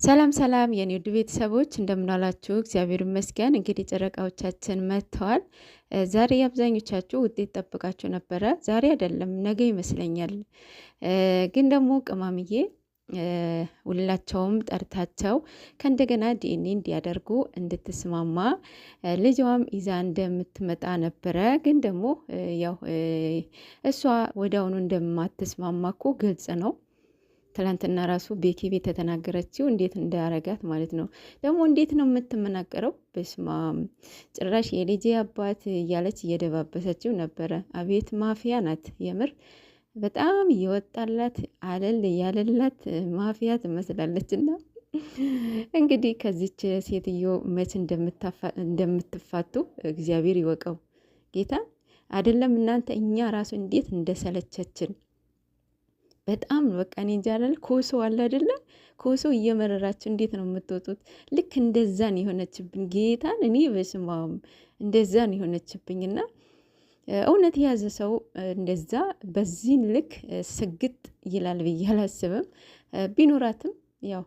ሰላም ሰላም የኔ ውድ ቤተሰቦች እንደምናላችሁ፣ እግዚአብሔር ይመስገን። እንግዲህ ጨረቃዎቻችን መጥተዋል። ዛሬ አብዛኞቻችሁ ውጤት ጠብቃችሁ ነበረ። ዛሬ አይደለም ነገ ይመስለኛል። ግን ደግሞ ቅማምዬ ሁላቸውም ጠርታቸው ከእንደገና ዲኤንኤ እንዲያደርጉ እንድትስማማ ልጇም ይዛ እንደምትመጣ ነበረ። ግን ደግሞ ያው እሷ ወዲያውኑ እንደማትስማማ እኮ ግልጽ ነው። ትላንትና ራሱ ቤኪ ቤት የተናገረችው እንዴት እንዳያረጋት ማለት ነው። ደግሞ እንዴት ነው የምትመናቀረው? በስማ ጭራሽ የልጄ አባት እያለች እየደባበሰችው ነበረ። አቤት ማፊያ ናት የምር በጣም እየወጣላት አለል ያለላት ማፊያ ትመስላለች። እና እንግዲህ ከዚች ሴትዮ መች እንደምትፋቱ እግዚአብሔር ይወቀው። ጌታ አይደለም እናንተ እኛ ራሱ እንዴት እንደሰለቸችን በጣም በቃ እኔ እንጃ አይደል። ኮሶ አለ አይደለ? ኮሶ እየመረራችሁ እንዴት ነው የምትወጡት? ልክ እንደዛን የሆነችብኝ ጌታን እኔ በስማም እንደዛን የሆነችብኝና እውነት የያዘ ሰው እንደዛ በዚህ ልክ ስግጥ ይላል ብዬ አላስብም። ቢኖራትም ያው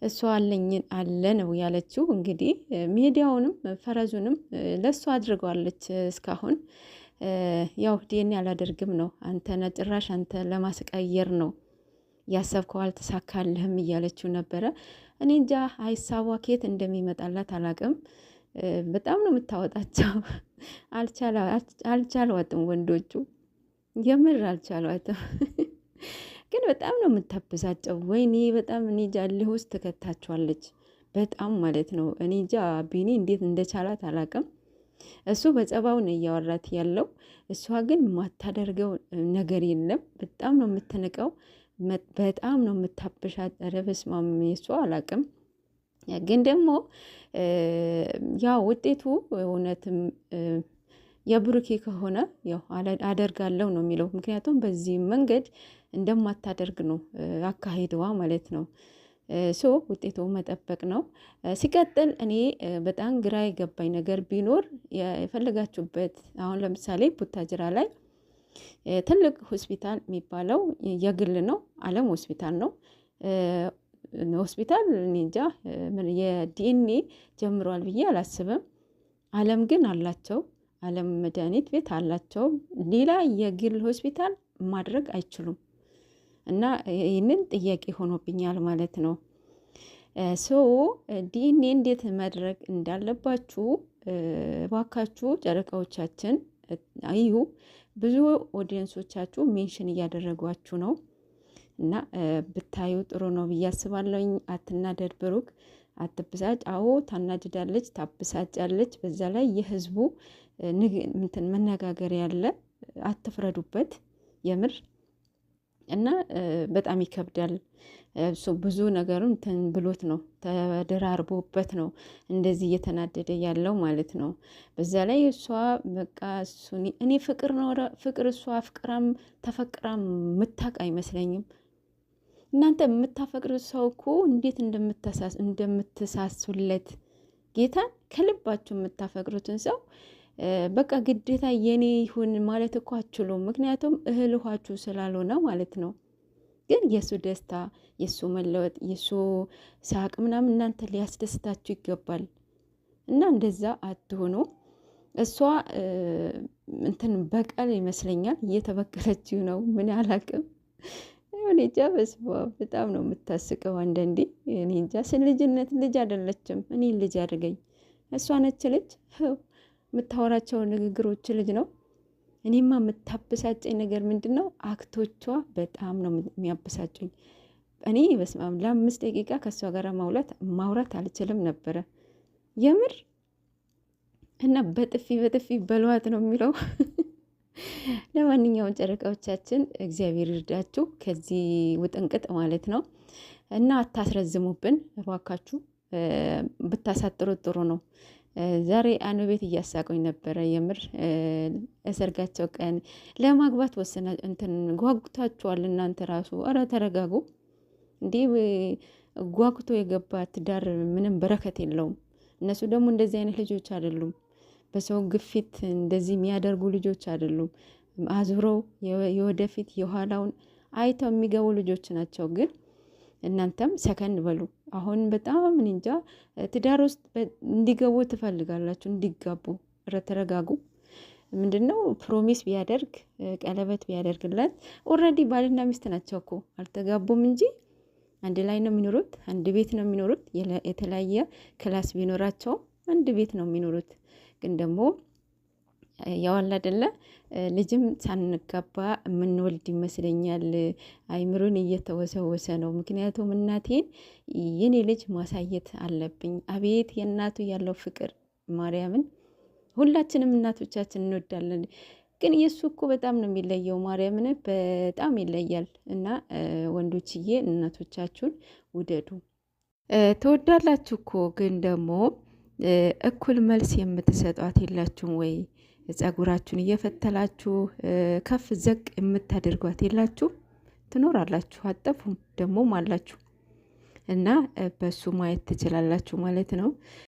እሷ አለኝን አለ ነው ያለችው። እንግዲህ ሚዲያውንም ፈረዙንም ለእሷ አድርገዋለች እስካሁን ያው ዲኤንኤ አላደርግም ነው። አንተና ጭራሽ አንተ ለማስቀየር ነው ያሰብከው አልተሳካልህም እያለችው ነበረ። እኔ እንጃ ሀሳቧ ከየት እንደሚመጣላት አላቅም። በጣም ነው የምታወጣቸው። አልቻሏትም ወንዶቹ የምር አልቻሏትም። ግን በጣም ነው የምታበሳጨው። ወይኔ በጣም እኔ እንጃ እልህ ውስጥ ትከታችኋለች በጣም ማለት ነው። እኔ እንጃ ቢኒ እንዴት እንደቻላት አላቅም። እሱ በጸባው ነው እያወራት ያለው። እሷ ግን የማታደርገው ነገር የለም። በጣም ነው የምትንቀው፣ በጣም ነው የምታበሻት። ኧረ በስመ አብ የሷ አላቅም። ግን ደግሞ ያው ውጤቱ እውነትም የብሩኬ ከሆነ ያው አደርጋለሁ ነው የሚለው። ምክንያቱም በዚህ መንገድ እንደማታደርግ ነው አካሄድዋ ማለት ነው። ሶ ውጤቱ መጠበቅ ነው። ሲቀጥል እኔ በጣም ግራ የገባኝ ነገር ቢኖር የፈለጋችሁበት አሁን ለምሳሌ ቡታጅራ ላይ ትልቅ ሆስፒታል የሚባለው የግል ነው፣ አለም ሆስፒታል ነው። ሆስፒታል እንጃ የዲኤንኤ ጀምሯል ብዬ አላስብም። አለም ግን አላቸው፣ አለም መድኃኒት ቤት አላቸው። ሌላ የግል ሆስፒታል ማድረግ አይችሉም። እና ይህንን ጥያቄ ሆኖብኛል ማለት ነው። ሶ ዲኤንኤ እንዴት ማድረግ እንዳለባችሁ እባካችሁ ጨረቃዎቻችን እዩ። ብዙ ኦዲየንሶቻችሁ ሜንሽን እያደረጓችሁ ነው እና ብታዩ ጥሩ ነው ብዬ አስባለሁኝ። አትናደድ ብሩክ፣ አትብሳጭ። አዎ ታናድዳለች፣ ታብሳጫለች። በዛ ላይ የህዝቡ መነጋገር ያለ አትፍረዱበት የምር እና በጣም ይከብዳል። እሱ ብዙ ነገሩን እንትን ብሎት ነው ተደራርቦበት ነው እንደዚህ እየተናደደ ያለው ማለት ነው። በዛ ላይ እሷ በቃ እኔ ፍቅር ነው ፍቅር እሷ አፍቅራም ተፈቅራም ምታቅ አይመስለኝም። እናንተ የምታፈቅሩት ሰው እኮ እንዴት እንደምትሳሱለት ጌታን ከልባችሁ የምታፈቅሩትን ሰው በቃ ግዴታ የኔ ይሁን ማለት እኮ አችሉም። ምክንያቱም እህል ውሃችሁ ስላልሆነ ማለት ነው። ግን የሱ ደስታ፣ የሱ መለወጥ፣ የሱ ሳቅ ምናምን እናንተ ሊያስደስታችሁ ይገባል። እና እንደዛ አትሆኑ። እሷ እንትን በቀል ይመስለኛል እየተበቀለችው ነው። ምን አላቅም እኔ እንጃ። በስመ አብ በጣም ነው የምታስቀው አንዳንዴ። እኔ እንጃ ልጅነት ልጅ አይደለችም። እኔ ልጅ አድርገኝ። እሷ ነች ልጅ የምታወራቸው ንግግሮች ልጅ ነው። እኔማ የምታበሳጨኝ ነገር ምንድን ነው? አክቶቿ በጣም ነው የሚያበሳጩኝ። እኔ በስመ አብ ለ5 ደቂቃ ከእሷ ጋር ማውራት አልችልም ነበረ የምር። እና በጥፊ በለዋት ነው የሚለው። ለማንኛውም ጨረቃዎቻችን እግዚአብሔር ይርዳችሁ ከዚህ ውጥንቅጥ ማለት ነው። እና አታስረዝሙብን እባካችሁ፣ ብታሳጥሩት ጥሩ ነው። ዛሬ አኑ ቤት እያሳቆኝ ነበረ የምር። እሰርጋቸው ቀን ለማግባት ወሰና እንትን ጓጉታችኋል እናንተ ራሱ። ኧረ ተረጋጉ እንዲህ ጓጉቶ የገባ ትዳር ምንም በረከት የለውም። እነሱ ደግሞ እንደዚህ አይነት ልጆች አይደሉም። በሰው ግፊት እንደዚህ የሚያደርጉ ልጆች አይደሉም። አዙረው የወደፊት የኋላውን አይተው የሚገቡ ልጆች ናቸው። ግን እናንተም ሰከን በሉ። አሁን በጣም እንጃ ትዳር ውስጥ እንዲገቡ ትፈልጋላችሁ፣ እንዲጋቡ። ተረጋጉ። ምንድነው ፕሮሚስ ቢያደርግ ቀለበት ቢያደርግላት፣ ኦልሬዲ ባልና ሚስት ናቸው እኮ አልተጋቡም እንጂ አንድ ላይ ነው የሚኖሩት፣ አንድ ቤት ነው የሚኖሩት። የተለያየ ክላስ ቢኖራቸው አንድ ቤት ነው የሚኖሩት። ግን ደግሞ ያዋል አይደለ ልጅም ሳንጋባ የምንወልድ ይመስለኛል። አይምሮን እየተወሰወሰ ነው። ምክንያቱም እናቴን የኔ ልጅ ማሳየት አለብኝ። አቤት የእናቱ ያለው ፍቅር ማርያምን። ሁላችንም እናቶቻችን እንወዳለን፣ ግን የእሱ እኮ በጣም ነው የሚለየው። ማርያምን በጣም ይለያል። እና ወንዶችዬ እናቶቻችሁን ውደዱ። ትወዳላችሁ እኮ ግን ደግሞ እኩል መልስ የምትሰጧት የላችሁም ወይ? ጸጉራችሁን እየፈተላችሁ ከፍ ዘቅ የምታደርጓት የላችሁ? ትኖራላችሁ፣ አጠፉም ደግሞም አላችሁ። እና በሱ ማየት ትችላላችሁ ማለት ነው።